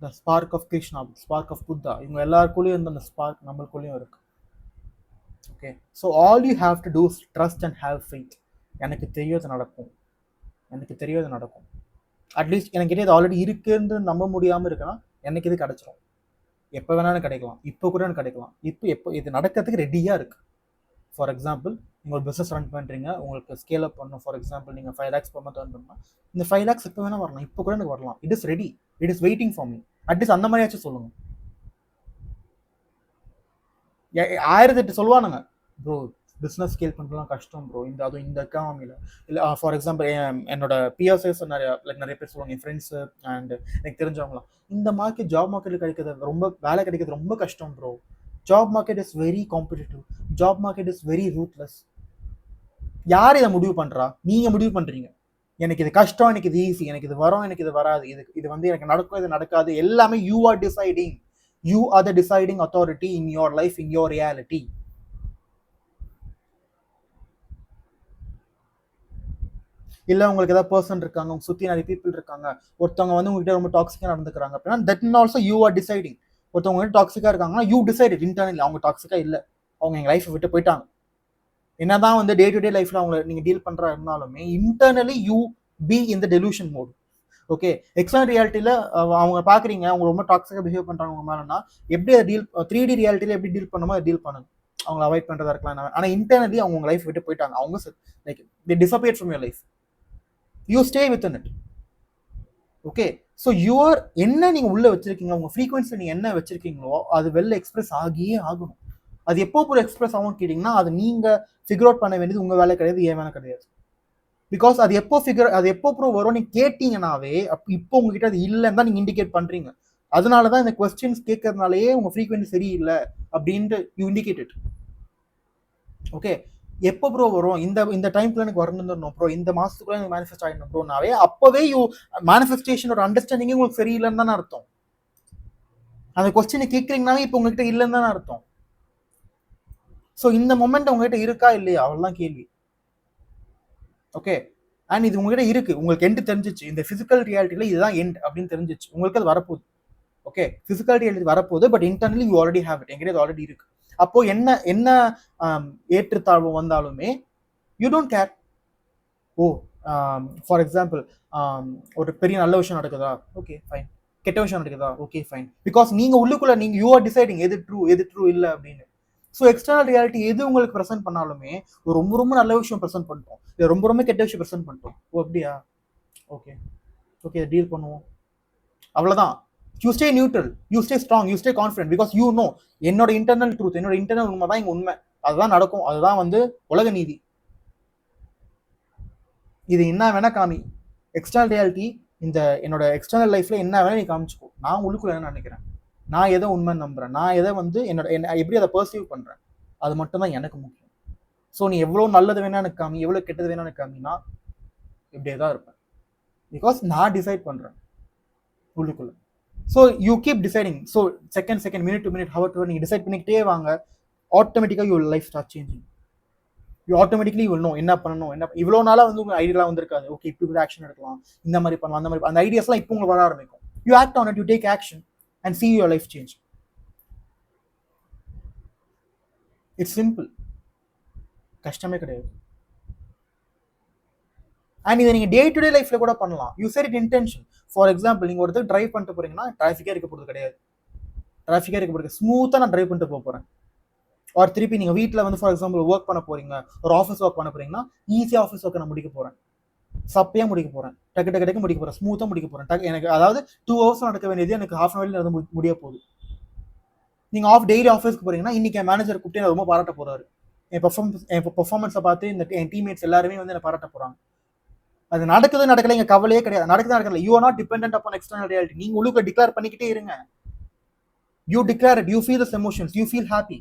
The spark of Krishna, spark of Buddha, இவங்க எல்லாருக்குள்ளேயும் இருந்த அந்த ஸ்பார்க் நம்மளுக்குள்ளேயும் இருக்கு. Okay, so all you have to do trust and have faith. எனக்கு தெரியாது நடக்கும், எனக்கு தெரியாது நடக்கும். அட்லீஸ்ட் எனக்கு இது ஆல்ரெடி இருக்குன்னு நம்ப முடியாமல் இருக்கலாம், எனக்கு இது கிடைச்சிரும். எப்போ வேணாலும் கிடைக்கலாம், இப்போ கூட கிடைக்கலாம். எப்போ இது நடக்கிறதுக்கு ரெடியாக இருக்கு. ஃபார் எக்ஸாம்பிள், நீங்கள் ஒரு பிஸ்னஸ் ரன் பண்ணுறீங்க, உங்களுக்கு ஸ்கேல் அப் பண்ணணும். ஃபார் எக்ஸாம்பிள், நீங்கள் 5 lakhs per month earn பண்ணலாம். இந்த 5 lakhs எப்போ வேணால் வரலாம், இப்போ கூட எனக்கு வரலாம். It is ready, it is waiting for me. At least அந்த மாதிரியாச்சும் சொல்லுங்க. 1008 சொல்லுவானுங்க, ப்ரோ பிஸ்னஸ் ஸ்கேல் பண்ணுறதுலாம் கஷ்டம் ப்ரோ, அதுவும் இந்த எக்கானமியில். இல்லை ஃபார் எக்ஸாம்பிள், என்னோட பிஎஸ்எஸ் நிறைய பேர் சொல்லுவாங்க, என் ஃப்ரெண்ட்ஸு அண்ட் எனக்கு தெரிஞ்சவங்களாம், இந்த மார்க்கெட் ஜாப் மார்க்கெட்டில் கிடைக்கிறது ரொம்ப, வேலை கிடைக்கிறது ரொம்ப கஷ்டம் bro. Job market is very competitive, job market is very ruthless. யார் இதை முடிவு பண்ணுறா? நீங்கள் முடிவு பண்ணுறீங்க. எனக்கு இது கஷ்டம், எனக்கு இது ஈஸி, எனக்கு இது வரும், எனக்கு இது வராது, இது வந்து எனக்கு நடக்கும், இது நடக்காது, எல்லாமே you are deciding. You are the deciding authority in your life, in your reality. இல்லை உங்களுக்கு ஏதாவது பர்சன் இருக்காங்க, உங்க சுற்றி நிறைய பீப்புள் இருக்காங்க, ஒருத்தவங்க வந்து உங்ககிட்ட ரொம்ப டாக்ஸிக்காக நடந்துக்கிறாங்க அப்படின்னா, that in also you are deciding. ஒருத்தவங்க வந்து டாக்ஸிக்காக இருக்காங்கன்னா, யூ டிசைட் இன்டர்னலி அவங்க டாக்ஸிக்காக இல்லை, அவங்க எங்கள் லைஃப்பை விட்டு போயிட்டாங்க. என்னதான் வந்து டே டு டே லைஃப்ல அவங்க நீங்கள் டீல் பண்ணுறா இருந்தாலுமே, internally you be in the delusion mode. Okay, external ரியாலிட்டியில் அவங்க பார்க்குறீங்க, அவங்க ரொம்ப டாக்ஸிக்காக பிஹேவ் பண்ணுறாங்க உங்க மேலேனா, எப்படி அதை டீல் 3D ரியாலிட்டியில் எப்படி டீல் பண்ணுமோ அதை டீல் பண்ணுங்க. அவங்க அவாய்ட் பண்ணுறதா இருக்கலாம். ஆனால் இன்டர்னலி அவங்க உங்க லைஃப் விட்டு போயிட்டாங்க, அவங்க like the disappear from your life. You stay with in it. Okay, so your என்ன நீங்கள் உள்ளே வச்சிருக்கீங்க, உங்கள் ஃப்ரீக்வன்சி நீங்கள் என்ன வச்சிருக்கீங்களோ அது வெளில எக்ஸ்பிரஸ் ஆகியே ஆகணும். அது எப்போ ஒரு எக்ஸ்பிரஸ் ஆகும் கேட்டிங்கன்னா, அது நீங்கள் ஃபிகர் அவுட் பண்ண வேண்டியது உங்கள் வேலை கிடையாது, ஏன் வேலை கிடையாது. பிகாஸ் அது எப்போ ப்ரூவ் வரும் நீங்கள் கேட்டீங்கன்னாவே, இப்போ உங்ககிட்ட அது இல்லைன்னு தான் நீங்கள் இண்டிகேட் பண்ணுறீங்க. அதனால தான் இந்த கொஸ்டின்ஸ் கேட்கறதுனாலேயே உங்கள் ஃப்ரீக்வன்சி சரியில்லை அப்படின்ட்டு யூ இண்டிகேட் இட். ஓகே, எப்போ ப்ரோ வரும், இந்த டைம்க்குள்ள எனக்கு வரணும் ப்ரோ, இந்த மாசத்துக்குள்ள எனக்கு மேனிஃபெஸ்ட் ஆகிடணும் ப்ரோனாவே, அப்போவே யூ மேனிஃபெஸ்டேஷனோட அண்டர்ஸ்டாண்டிங்கே உங்களுக்கு சரியில்லைன்னு தானே அர்த்தம். அந்த கொஸ்டினை கேட்குறீங்கனாவே இப்போ உங்ககிட்ட இல்லைன்னு தானே அர்த்தம். ஸோ இந்த மொமெண்ட் உங்ககிட்ட இருக்கா இல்லையா, அவ்வளோதான் கேள்வி. ஓகே, அண்ட் இது உங்ககிட்ட இருக்கு, உங்களுக்கு எண்ட் தெரிஞ்சிச்சு, இந்த பிசிக்கல் ரியாலிட்டியில இதுதான் எண்ட் அப்படின்னு தெரிஞ்சிச்சு, உங்களுக்கு அது வரப்போகுது. ஓகே, பிசிக்கல் ரியாலிட்டி வரப்போகுது, but internally you already have it, எங்கிட்ட இது ஆல்ரெடி இருக்கு. அப்போ என்ன ஏற்றுத்தாழ்வு வந்தாலுமே you don't care. Oh, for example, ஒரு பெரிய நல்ல விஷயம் நடக்குதா, ஓகே ஃபைன். கெட்ட விஷயம் நடக்குதா, ஓகே ஃபைன். பிகாஸ் நீங்க உள்ளுக்குள்ள நீங்க யூ ஆர் டிசைடிங் எது ட்ரூ இல்லை அப்படின்னு. ஸோ எக்ஸ்டர்னல் ரியாலிட்டி எது உங்களுக்கு ப்ரெசென்ட் பண்ணாலுமே, ரொம்ப ரொம்ப நல்ல விஷயம் ப்ரெசென்ட் பண்ணிட்டோம், இல்லை ரொம்ப ரொம்ப கெட்ட விஷயம் ப்ரெசென்ட் பண்ணிட்டோம், ஓ அப்படியா, ஓகே ஓகே டீல் பண்ணுவோம், அவ்வளோதான். You stay neutral, you stay strong, you stay confident. Because you no என்னோட இன்டர்னல் ட்ரூத், என்னோட இன்டர்னல் உண்மை தான் இங்கே உண்மை, அதுதான் நடக்கும், அதுதான் வந்து உலக நீதி. இது என்ன வேணா காமி, எக்ஸ்டர்னல் ரியாலிட்டி இந்த என்னோட எக்ஸ்டர்னல் லைஃப்ல என்ன வேணா நீ காமிச்சுக்கோ, நான் உள்ளுக்குள்ள என்ன நினைக்கிறேன், நான் எதை உண்மை நம்புறேன், நான் எதை வந்து என்ன எப்படி அதை பர்சீவ் பண்றேன், அது மட்டும் தான் எனக்கு முக்கியம். ஸோ நீ எவ்வளோ நல்லது வேணா எனக்கு காமி, எவ்வளோ கெட்டது வேணா எனக்கு காமி, நான் இப்படியே தான் இருப்பேன். பிகாஸ் நான் டிசைட் பண்றேன் உள்ளுக்குள்ள. So you keep deciding. So second minute to minute hour நீங்கள் டிசைட் பண்ணிக்கிட்டே வாங்க, ஆட்டோமேட்டிக்காக you life start changing. You automatically will know என்ன பண்ணணும், என்ன இவ்வளோ நாளாக வந்து உங்கள் ஐடியாலாம் வந்திருக்காது. ஓகே, இப்படி கூட ஆக்ஷன் எடுக்கலாம், இந்த மாதிரி பண்ணலாம், அந்த மாதிரி அந்த ஐடியாஸ்லாம் இப்போ உங்களுக்கு வர ஆரம்பிக்கும். You act on it, you take action and see your life change. It's simple, கஷ்டமே கிடையாது. அண்ட் இதை நீங்கள் டே டு டே லைஃப்ல கூட பண்ணலாம். You said it intention. For example, நீங்கள் ஒருத்தர் டிரைவ் பண்ணிட்டு போறீங்கன்னா டிராஃபிக்கே இருக்க போகிறது கிடையாது, டிராஃபிக்கே இருக்க போகிறது, ஸ்மூத்தாக நான் டிரைவ் பண்ணிட்டு போகிறேன். ஒரு திருப்பி நீங்கள் வீட்டில் வந்து ஃபார் எக்ஸாம்பிள் ஒர்க் பண்ண போறீங்க, ஒரு ஆஃபீஸ் ஒர்க் பண்ண போறீங்கன்னா ஈஸியாக ஆஃபீஸ் ஒர்க்கை நான் முடிக்க போகிறேன், சப்பையாக முடிக்க போகிறேன், டக்கு முடிக்க போகிறேன், ஸ்மூத்தாக முடிக்க போகிறேன். எனக்கு அதாவது 2 hours நடக்க வேண்டியது எனக்கு half an hour நடந்து முடிய போகுது. நீங்கள் டெய்லி ஆஃபீஸ்க்கு போறீங்கன்னா, இன்னைக்கு என் மேனேஜர் கூப்பிட்டு ரொம்ப பாராட்ட போறாரு, என் பெர்ஃபார்மன்ஸை பார்த்து என் டீம்மேட்ஸ் எல்லாருமே வந்து என்ன பாராட்ட போறாங்க. அது நடக்குது நடக்கல இங்க கவலையே கிடையாது, நடக்கல. You are not dependent upon external reality. நீங்க உள்ளுக்குள்ள டிக்ளேர் பண்ணிக்கிட்டே இருங்க. You declare it, you feel this emotions, you feel happy.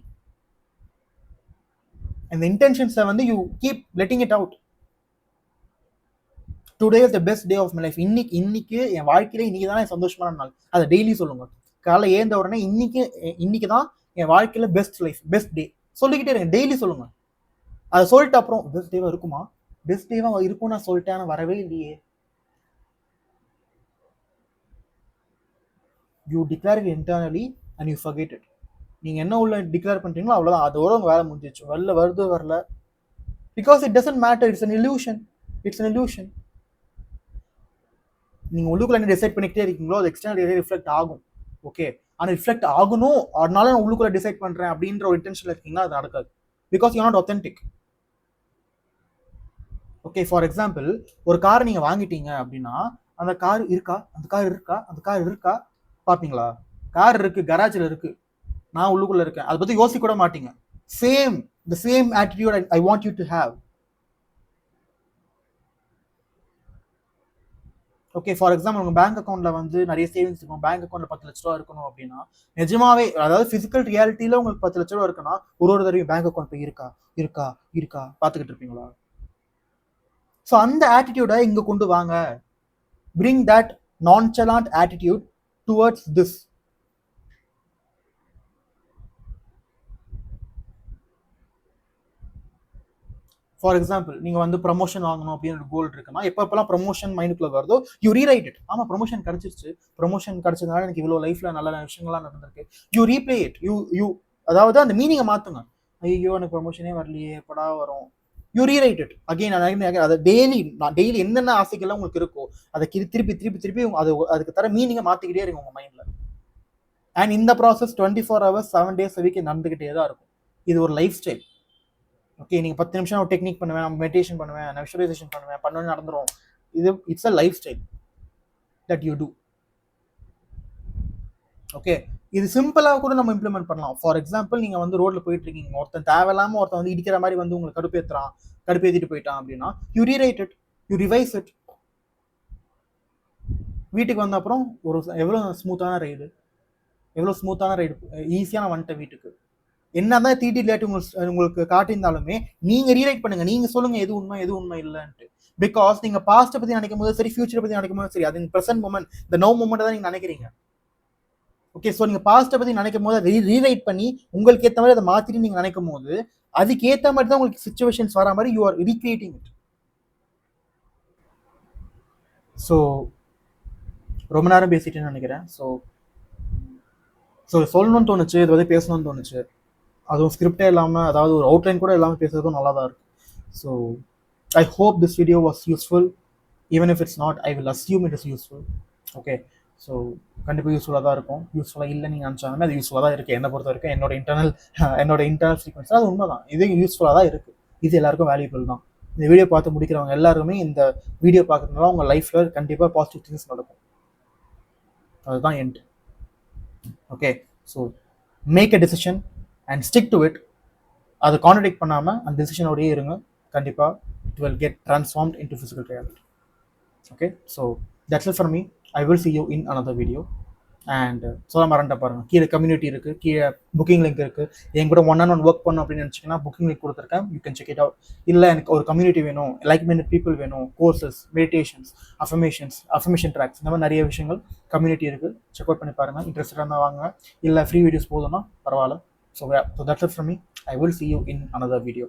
அந்த இன்டென்ஷன்ஸை வந்து you keep letting it out. Today is the best day of my life. இன்னைக்கு என் வாழ்க்கையில இன்னைக்கு தான் சந்தோஷமான நாள். அதை டெய்லி சொல்லுங்க. காலை ஏந்த உடனே இன்னைக்கு தான் என் வாழ்க்கையில பெஸ்ட் லைஃப், பெஸ்ட் டே சொல்லிக்கிட்டே இருங்க, டெய்லி சொல்லுங்க. அதை சொல்லிட்டு அப்புறம் பெஸ்ட் டேவா இருக்குமா, பெஸ்ட் டேவா இருக்கும் நான் சொல்லிட்டேன், வரவே இல்லையே. You declare it internally and you forget it. நீங்கள் என்ன உள்ள டிக்ளேர் பண்ணுறீங்களோ அவ்வளோதான், அதோட உங்கள் வேலை முடிஞ்சிச்சு. வெளில வருது வரல, because it doesn't matter, it's an illusion. It's an illusion. நீங்கள் உள்ளுக்குள்ள என்ன டிசைட் பண்ணிக்கிட்டே இருக்கீங்களோ அது எக்ஸ்டர்னல் ரிஃப்ளெக்ட் ஆகும். ஓகே, ஆனால் ரிஃப்ளெக்ட் ஆகணும், அதனால நான் உள்ளுக்குள்ள டிசைட் பண்ணுறேன் அப்படின்ற ஒரு இன்டென்ஷனில் இருக்கீங்கன்னா அது நடக்காது. Because you not authentic. Okay, for example ஒரு கார் நீங்கள் வாங்கிட்டீங்க அப்படின்னா அந்த கார் இருக்கா, அந்த கார் இருக்கா, அந்த கார் இருக்கா பார்ப்பீங்களா? கார் இருக்கு, கராஜில் இருக்கு, நான் உள்ளுக்குள்ள இருக்கேன், அதை பற்றி யோசிக்க கூட மாட்டீங்க. Same, the same attitude I want you to have. Okay, for example உங்கள் பேங்க் அக்கௌண்ட்டில் வந்து நிறைய சேவிங்ஸ் இருக்கும், பேங்க் அக்கௌண்ட்டில் 10 லட்ச ரூபா இருக்கணும் அப்படின்னா நிஜமாவே, அதாவது ஃபிசிக்கல் ரியாலிட்டியில் உங்களுக்கு 10 லட்ச ரூபா இருக்குன்னா ஒரு தடவையும் பேங்க் அக்கௌண்ட் போய் இருக்கா இருக்கா இருக்கா பார்த்துக்கிட்டு இருப்பீங்களா? ஸோ அந்த ஆட்டிடியூடை இங்கே கொண்டு வாங்க. bring that nonchalant attitude towards this. For example நீங்கள் வந்து ப்ரமோஷன் வாங்கணும் அப்படின்னு ஒரு கோல் இருக்குன்னா எப்பப்பெல்லாம் ப்ரமோஷன் மைண்டுக்குள்ள வருதோ யூ ரீரைட் இட். ஆமாம், ப்ரமோஷன் கிடைச்சிருச்சு, ப்ரமோஷன் கிடைச்சதுனால எனக்கு இவ்வளோ லைஃப்ல நல்ல விஷயங்கள்லாம் நடந்திருக்கு, யூ ரீப்ளே இட். யூ அதாவது அந்த மீனிங்கை மாற்றுங்க. ஐயோ எனக்கு ப்ரமோஷனே வரலையே, எப்படா வரும், யூ ரீரைட் இட் அகெயின். அதை டெய்லி என்னென்ன ஆசைகள்லாம் உங்களுக்கு இருக்கோ அதை திருப்பி திருப்பி திருப்பி அதுக்கு தர மீனிங்கை மாற்றிக்கிட்டே இருக்கு உங்கள் மைண்டில். அண்ட் இந்த process 24 hours 7 days a week நடந்துக்கிட்டே தான் இருக்கும். இது ஒரு லைஃப் ஸ்டைல். ஓகே, நீங்கள் 10 நிமிஷம் நான் டெக்னிக் பண்ணுவேன், நான் மெடிடேஷன் பண்ணுவேன், நான் விஷுவலைசேஷன் பண்ணுவேன் நடந்துடும். It's a lifestyle that you do. Okay, இது சிம்பிளாக கூட நம்ம இம்ப்ளிமெண்ட் பண்ணலாம். ஃபார் எக்ஸாம்பிள் நீங்கள் வந்து ரோட்ல போயிட்டு இருக்கீங்க, ஒருத்தன் தேவையில்லாமல் ஒருத்தன் வந்து இடிக்கிற மாதிரி வந்து உங்களுக்கு கடுப்பேற்றிட்டு போயிட்டான் அப்படின்னா you rewrite it, you revise it. வீட்டுக்கு வந்த அப்புறம் எவ்வளோ ஸ்மூத்தான ரைடு ஈஸியாக நான் வந்துட்டேன் வீட்டுக்கு. என்னதான் தீட்டி லேட்டு உங்களுக்கு காட்டியிருந்தாலுமே நீங்க ரீரைட் பண்ணுங்க, நீங்க சொல்லுங்க எது உண்மை இல்லைன்ட்டு. பிகாஸ் நீங்க பாஸ்ட்டை பத்தி நினைக்கும் போது சரி, ஃபியூச்சரை பத்தி நினைக்கும் போது சரி, அது பிரசன்ட் மொமெண்ட், இந்த நோ மொமெண்ட் தான் நீங்க நினைக்கிறீங்க. ஓகே, ஸோ நீங்க பாஸ்ட்டை பத்தி நினைக்கும் போது அதை ரீரைட் பண்ணி உங்களுக்கு ஏற்ற மாதிரி அதை மாத்திட்டு நீங்க நினைக்கும் போது அதுக்கு ஏற்ற மாதிரி தான் உங்களுக்கு சிச்சுவேஷன்ஸ் வர மாதிரி you are recreating it. So ரொம்ப நேரம் பேசிட்டேன்னு நினைக்கிறேன். ஸோ சொல்லணும்னு தோணுச்சு, இது வந்து பேசணும்னு தோணுச்சு. அதுவும் ஸ்கிரிப்டே இல்லாமல், அதாவது ஒரு அவுட்லைன் கூட இல்லாமல் பேசுறதும் நல்லா தான் இருக்கும். So I hope this video was useful. Even if it's not, I will assume it is useful. Okay, so கண்டிப்பாக யூஸ்ஃபுல்லாக தான் இருக்கும். யூஸ்ஃபுல்லாக இல்லை நீங்கள் நினச்சாலுமே அது யூஸ்ஃபுல்லாக தான் இருக்குது. என்னை பொறுத்த வரைக்கும் என்னோட இன்டர்னல் ஃப்ரீக்வன்சி அது உண்மை தான், இது யூஸ்ஃபுல்லாக தான் இருக்குது. இது எல்லாருக்கும் வேல்யூபிள் தான். இந்த வீடியோ பார்த்து முடிக்கிறவங்க எல்லாருமே இந்த வீடியோ பார்க்குறதுனால உங்கள் லைஃப்பில் கண்டிப்பாக பாசிட்டிவ் திங்ஸ் நடக்கும். அதுதான் end. Okay, so make a decision and stick to it. அதை கான்ட்ரடிக்ட் பண்ணாமல் அந்த டெசிஷனோடயே இருங்க. கண்டிப்பாக it will get transformed into physical reality. Okay, so that's it for me. I will see you in another video. And சொல்ல மறந்துட்ட பாருங்கள், கீழே கம்யூனிட்டி இருக்குது, கீழே புக்கிங் லிங்க் இருக்குது. என் கூட 1-on-1 ஒர்க் பண்ணணும் அப்படின்னு நினச்சிங்கன்னா புக்கிங் லிங்க் கொடுத்துருக்கேன், you can check it out. இல்லை எனக்கு ஒரு கம்யூனிட்டி வேணும், லைக் மைண்டட் பீப்புள் வேணும், கோர்சஸ், மெடிடேஷன்ஸ், அஃபர்மேஷன் ட்ராக்ஸ், இந்த மாதிரி நிறைய விஷயங்கள் கம்யூனிட்டி இருக்குது, செக் அவுட் பண்ணி பாருங்கள். இன்ட்ரெஸ்டாக இருந்தால் வாங்க, இல்லை ஃப்ரீ வீடியோஸ் போதும்னா பரவாயில்ல. So that's it from me. I will see you in another video.